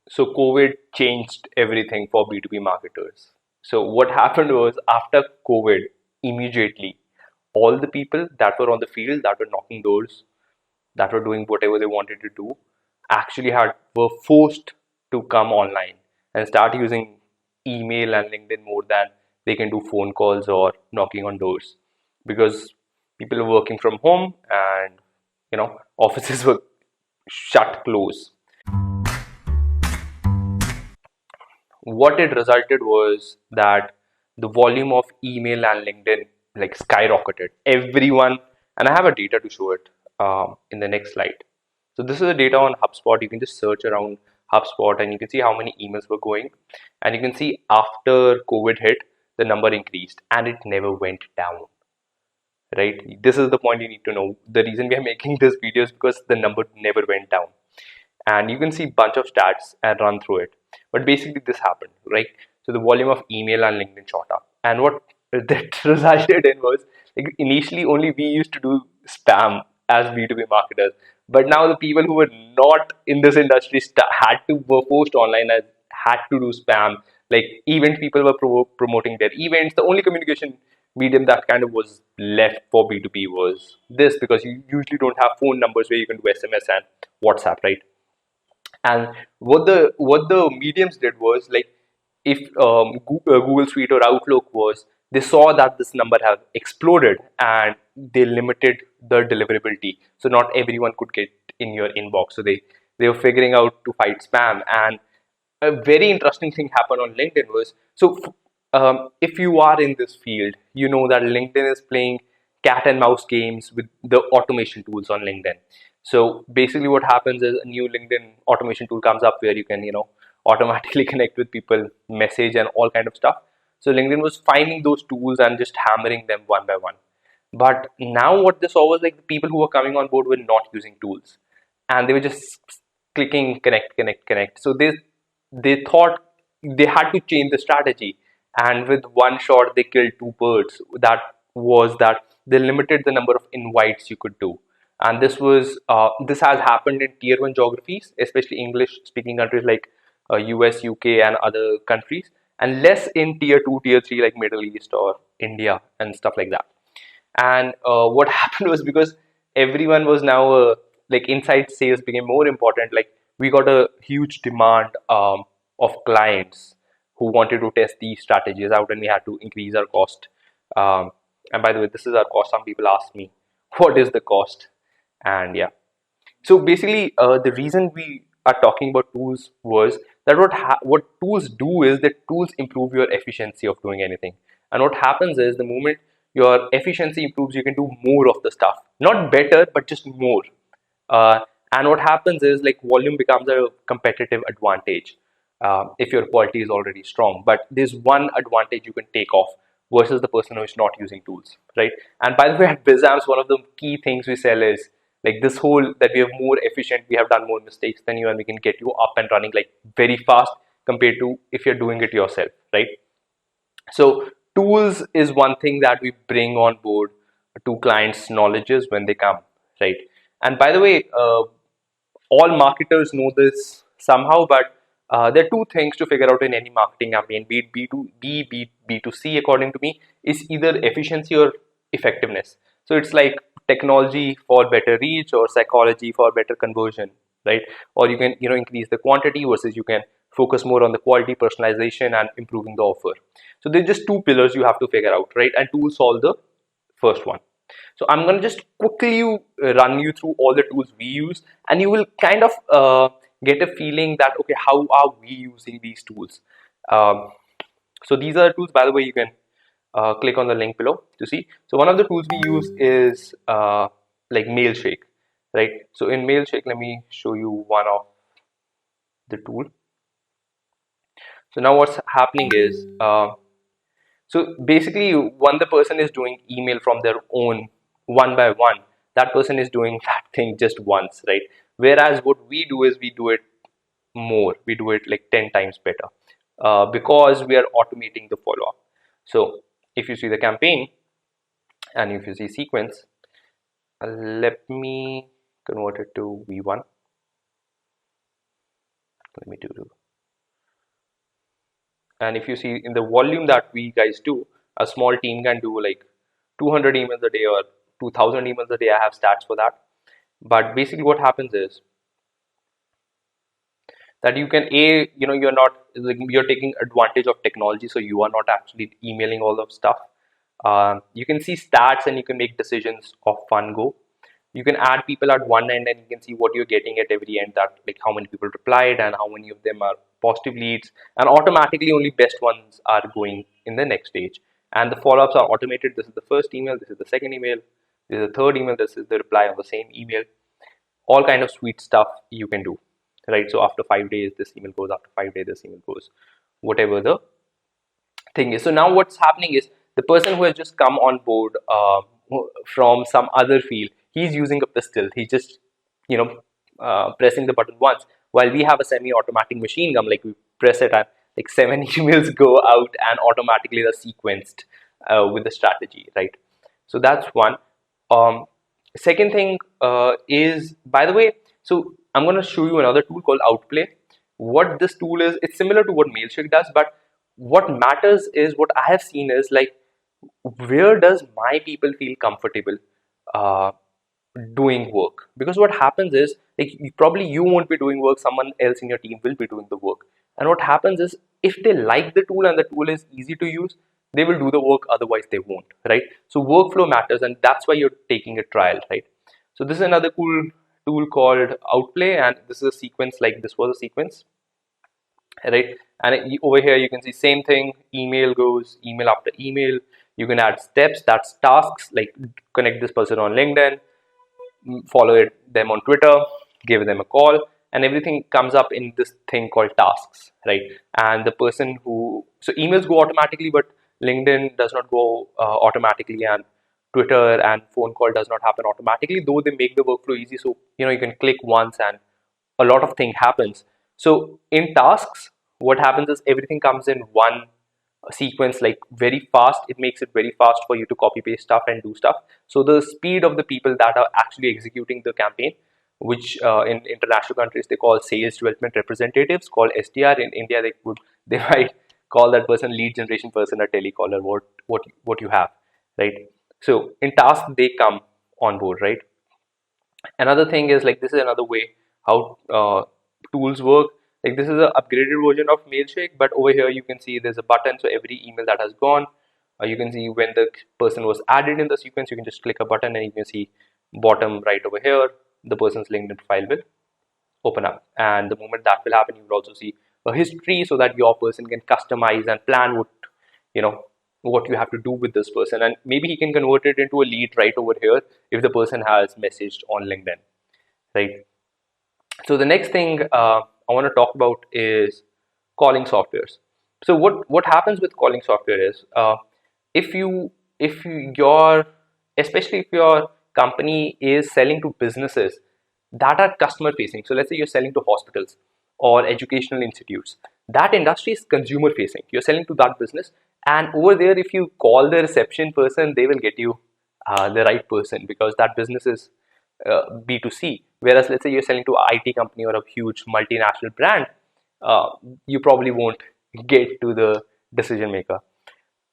So COVID changed everything for B2B marketers. So what happened was after COVID, immediately, all the people that were on the field, that were knocking doors, that were doing whatever they wanted to do, actually were forced to come online and start using email and LinkedIn more than they can do phone calls or knocking on doors, because people are working from home and offices were shut close. What it resulted was that the volume of email and LinkedIn like skyrocketed. Everyone, and I have a data to show it in the next slide. So this is the data on HubSpot. You can just search around HubSpot and you can see how many emails were going. And you can see after COVID hit, the number increased and it never went down. Right? This is the point you need to know. The reason we are making this video is because the number never went down. And you can see bunch of stats and run through it. But basically this happened, right? So the volume of email and LinkedIn shot up. And what that resulted in was, like, initially only we used to do spam as B2B marketers. But now the people who were not in this industry were forced online and had to do spam. Like event people were promoting their events. The only communication medium that kind of was left for B2B was this, because you usually don't have phone numbers where you can do SMS and WhatsApp, right? And what the mediums did was, like, if Google Suite or Outlook was, they saw that this number have exploded and they limited the deliverability, so not everyone could get in your inbox. So they were figuring out to fight spam. And a very interesting thing happened on LinkedIn was, so if you are in this field, you know that LinkedIn is playing cat and mouse games with the automation tools on LinkedIn. So basically what happens is a new LinkedIn automation tool comes up where you can, automatically connect with people, message and all kind of stuff. So LinkedIn was finding those tools and just hammering them one by one. But now what they saw was, like, the people who were coming on board were not using tools and they were just clicking connect, connect, connect. So they thought they had to change the strategy, and with one shot they killed two birds. That was that they limited the number of invites you could do. And this has happened in tier 1 geographies, especially English speaking countries like US, UK and other countries, and less in tier 2, tier 3 like Middle East or India and stuff like that. And what happened was, because everyone was now like, inside sales became more important. Like, we got a huge demand of clients who wanted to test these strategies out, and we had to increase our cost. And by the way, this is our cost. Some people ask me what is the cost. And yeah, so basically the reason we are talking about tools was that what tools do is that tools improve your efficiency of doing anything. And what happens is, the moment your efficiency improves, you can do more of the stuff, not better but just more. uh, and what happens is, like, volume becomes a competitive advantage if your quality is already strong. But there's one advantage you can take off versus the person who is not using tools, right? And by the way, at BizAmps, one of the key things we sell is, like, this whole that we are more efficient, we have done more mistakes than you, and we can get you up and running like very fast compared to if you're doing it yourself, right? So tools is one thing that we bring on board to clients' knowledges when they come, right? And by the way, all marketers know this somehow, but there are two things to figure out in any marketing campaign, be it B2C, according to me, is either efficiency or effectiveness. So it's like technology for better reach or psychology for better conversion, right? Or you can, increase the quantity versus you can focus more on the quality, personalization, and improving the offer. So there's just two pillars you have to figure out, right? And tools solve the first one. So I'm going to just quickly run you through all the tools we use, and you will kind of get a feeling that, okay, how are we using these tools? Um, so these are the tools. By the way, you can click on the link below to see. So one of the tools we use is like Mailshake, right? So in Mailshake, let me show you one of the tool. So now what's happening is, so basically, when the person is doing email from their own one by one, that person is doing that thing just once, right? Whereas what we do is we do it more. We do it like 10 times better because we are automating the follow up. So if you see the campaign and if you see sequence, let me convert it to V1. Let me do. And if you see in the volume that we guys do, a small team can do like 200 emails a day or 2000 emails a day. I have stats for that. But basically what happens is that you can you're not like, you're taking advantage of technology, so you are not actually emailing all of stuff. You can see stats and you can make decisions of one go. You can add people at one end and you can see what you're getting at every end, that like how many people replied and how many of them are positive leads, and automatically only best ones are going in the next stage, and the follow-ups are automated. This is the first email, this is the second email, this is the third email, this is the reply on the same email. All kind of sweet stuff you can do, right? So after 5 days this email goes, after 5 days this email goes, whatever the thing is. So now what's happening is the person who has just come on board from some other field, he's using a pistol. He's just pressing the button once, while we have a semi-automatic machine gun. Like we press it and like 7 emails go out and automatically they're sequenced with the strategy, right? So that's one. Second thing is, by the way, so I'm going to show you another tool called Outplay. What this tool is, it's similar to what Mailshake does, but what matters is, what I have seen is like, where does my people feel comfortable uh, doing work? Because what happens is, like, probably you won't be doing work, someone else in your team will be doing the work. And what happens is, if they like the tool and the tool is easy to use, they will do the work, otherwise they won't, right? So workflow matters, and that's why you're taking a trial, right? So this is another cool tool called Outplay, and this is a sequence. Like this was a sequence, right? And over here you can see same thing, email goes email after email. You can add steps, that's tasks, like connect this person on LinkedIn, follow them on Twitter, give them a call, and everything comes up in this thing called tasks, right? And the person who, so emails go automatically, but LinkedIn does not go automatically, and Twitter and phone call does not happen automatically, though they make the workflow easy. So you can click once and a lot of thing happens. So in tasks, what happens is everything comes in one sequence, like very fast. It makes it very fast for you to copy paste stuff and do stuff. So the speed of the people that are actually executing the campaign, which in international countries they call sales development representatives, called SDR. In India they might call that person lead generation person, a telecaller, what you have, right? So in task they come on board, right? Another thing is, like, this is another way how tools work. Like this is an upgraded version of Mailshake, but over here you can see there's a button. So every email that has gone, you can see when the person was added in the sequence. You can just click a button and you can see bottom right over here, the person's LinkedIn profile will open up. And the moment that will happen, you will also see a history, so that your person can customize and plan what you have to do with this person, and maybe he can convert it into a lead right over here if the person has messaged on LinkedIn, right? So the next thing I want to talk about is calling softwares. So what happens with calling software is, if your especially if your company is selling to businesses that are customer facing. So let's say you're selling to hospitals or educational institutes. That industry is consumer facing. You're selling to that business, and over there, if you call the reception person, they will get you the right person, because that business is B2C. Whereas let's say you're selling to an IT company or a huge multinational brand, you probably won't get to the decision maker.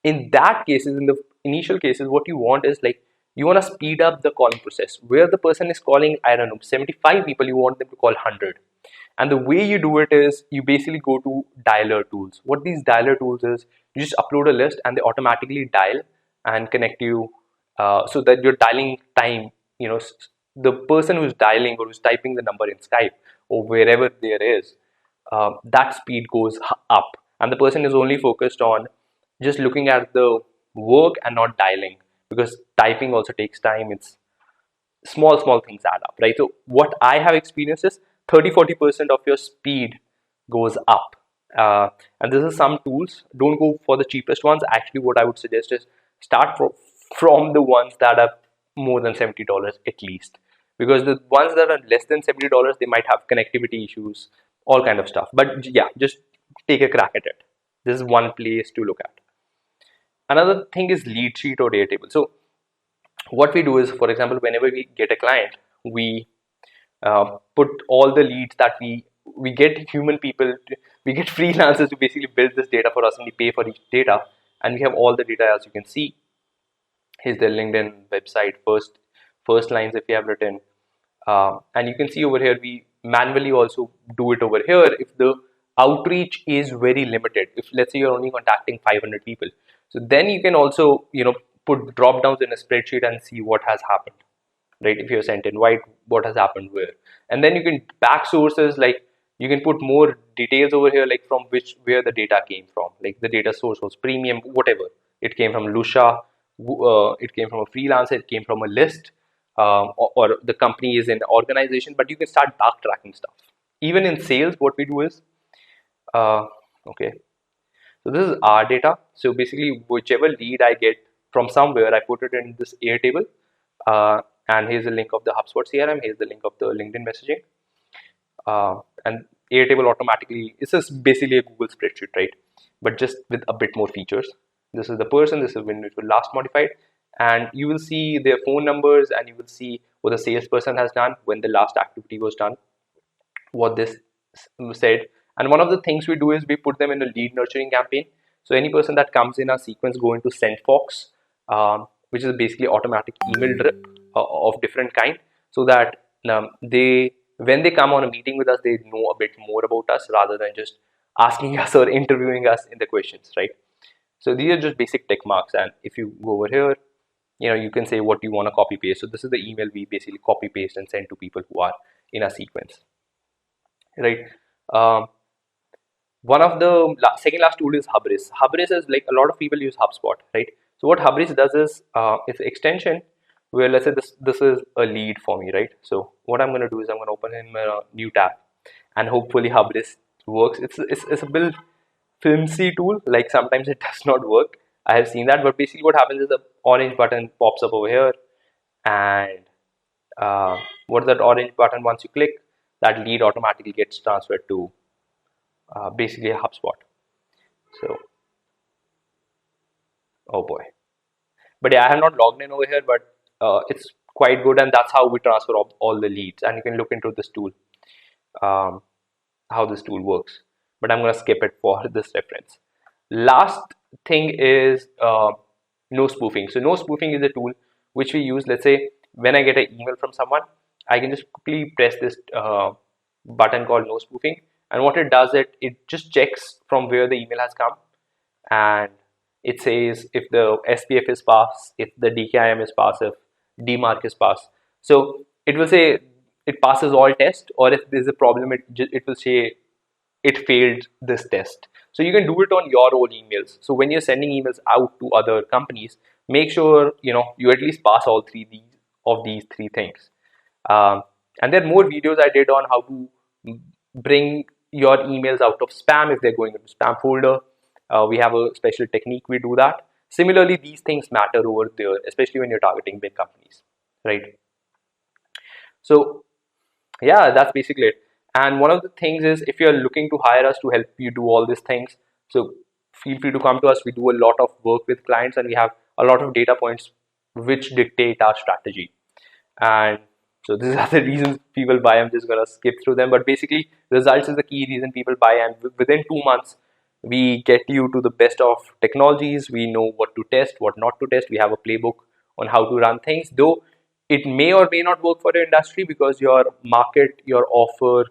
In that cases, in the initial cases, what you want is, like, you want to speed up the calling process. Where the person is calling, I don't know, 75 people, you want them to call 100. And the way you do it is, you basically go to dialer tools. What these dialer tools is, you just upload a list and they automatically dial and connect you, so that your dialing time, the person who's dialing or who's typing the number in Skype or wherever there is, that speed goes up, and the person is only focused on just looking at the work and not dialing, because typing also takes time. It's small things add up, right? So what I have experienced is 30-40% of your speed goes up, and this is some tools. Don't go for the cheapest ones. Actually, what I would suggest is start from the ones that are more than $70 at least, because the ones that are less than $70, they might have connectivity issues, all kind of stuff. But yeah, just take a crack at it. This is one place to look at. Another thing is lead sheet or Airtable. So what we do is, for example, whenever we get a client, we put all the leads that we we get human people, we get freelancers to basically build this data for us, and we pay for each data, and we have all the data. As you can see, here's the LinkedIn website, first lines if we have written, and you can see over here we manually also do it over here if the outreach is very limited. If let's say you're only contacting 500 people, so then you can also put drop downs in a spreadsheet and see what has happened, right? If you're sent in white, what has happened where, and then you can back sources, like you can put more details over here, like from where the data came from, like the data source was premium, whatever it came from, Lucia, it came from a freelancer, it came from a list, or the company is an organization, but you can start backtracking stuff. Even in sales, what we do is, okay, so this is our data. So basically, whichever lead I get from somewhere, I put it in this Airtable. And here's the link of the Hubspot CRM. Here's the link of the LinkedIn messaging. And Airtable automatically, it's basically a Google spreadsheet, right? But just with a bit more features. This is the person, this is when it was last modified. And you will see their phone numbers, and you will see what the salesperson has done, when the last activity was done, what this said. And one of the things we do is we put them in a lead nurturing campaign. So any person that comes in our sequence go into SendFox, which is basically automatic email drip of different kind, so that when they come on a meeting with us, they know a bit more about us rather than just asking us or interviewing us in the questions, right? So these are just basic tick marks. And if you go over here, you can say what you want to copy paste. So this is the email we basically copy paste and send to people who are in a sequence, right? One of the second last tool is Hubris. Hubris is like, a lot of people use HubSpot, right? So what Hubris does is, it's an extension where, let's say this is a lead for me, right? So what I'm going to do is I'm going to open in a new tab, and hopefully Hubris works. It's a bit flimsy tool, like sometimes it does not work. I have seen that, but basically what happens is the orange button pops up over here, and what is that orange button? Once you click, that lead automatically gets transferred to basically a HubSpot. So, oh boy. But yeah, I have not logged in over here, but it's quite good, and that's how we transfer all the leads. And you can look into this tool, how this tool works. But I'm going to skip it for this reference. Last thing is NoSpoofing. So NoSpoofing is a tool which we use. Let's say when I get an email from someone, I can just quickly press this button called NoSpoofing, and what it does, it just checks from where the email has come, and it says if the SPF is passed, if the DKIM is passed, if DMARC is passed. So it will say it passes all tests, or if there's a problem, it will say it failed this test. So you can do it on your own emails. So when you're sending emails out to other companies, make sure you at least pass all these three things. And there are more videos I did on how to bring your emails out of spam if they're going into spam folder. We have a special technique we do that. Similarly, these things matter over there, especially when you're targeting big companies, right? So yeah, that's basically it. And one of the things is, if you're looking to hire us to help you do all these things, so feel free to come to us. We do a lot of work with clients, and we have a lot of data points which dictate our strategy. And so these are the reasons people buy. I'm just going to skip through them, but basically results is the key reason people buy, and within 2 months we get you to the best of technologies. We know what to test, what not to test. We have a playbook on how to run things, though it may or may not work for your industry because your market, your offer,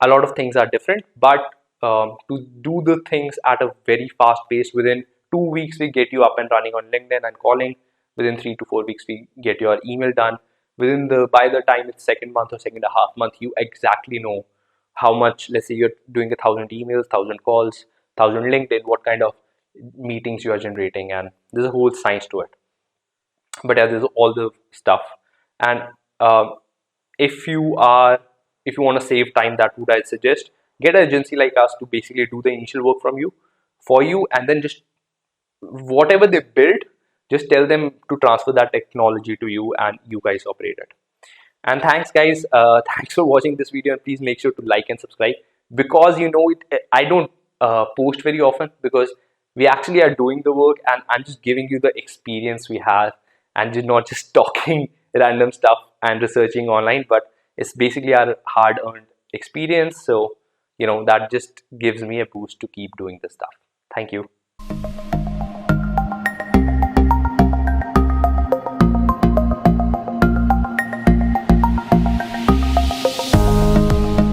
a lot of things are different. But to do the things at a very fast pace, within 2 weeks we get you up and running on LinkedIn and calling. Within 3 to 4 weeks we get your email done. By the time it's second month or second and a half month, you exactly know how much. Let's say you're doing 1,000 emails, 1,000 calls, 1,000 LinkedIn, what kind of meetings you are generating, and there's a whole science to it. But yeah, there's all the stuff. And if you want to save time, that would I suggest get an agency like us to basically do the initial work for you, and then just whatever they build, just tell them to transfer that technology to you, and you guys operate it. And thanks guys, thanks for watching this video, and please make sure to like and subscribe, because I don't post very often, because we actually are doing the work, and I'm just giving you the experience we have, and not just talking random stuff and researching online, but it's basically our hard-earned experience. So that just gives me a boost to keep doing this stuff. Thank you.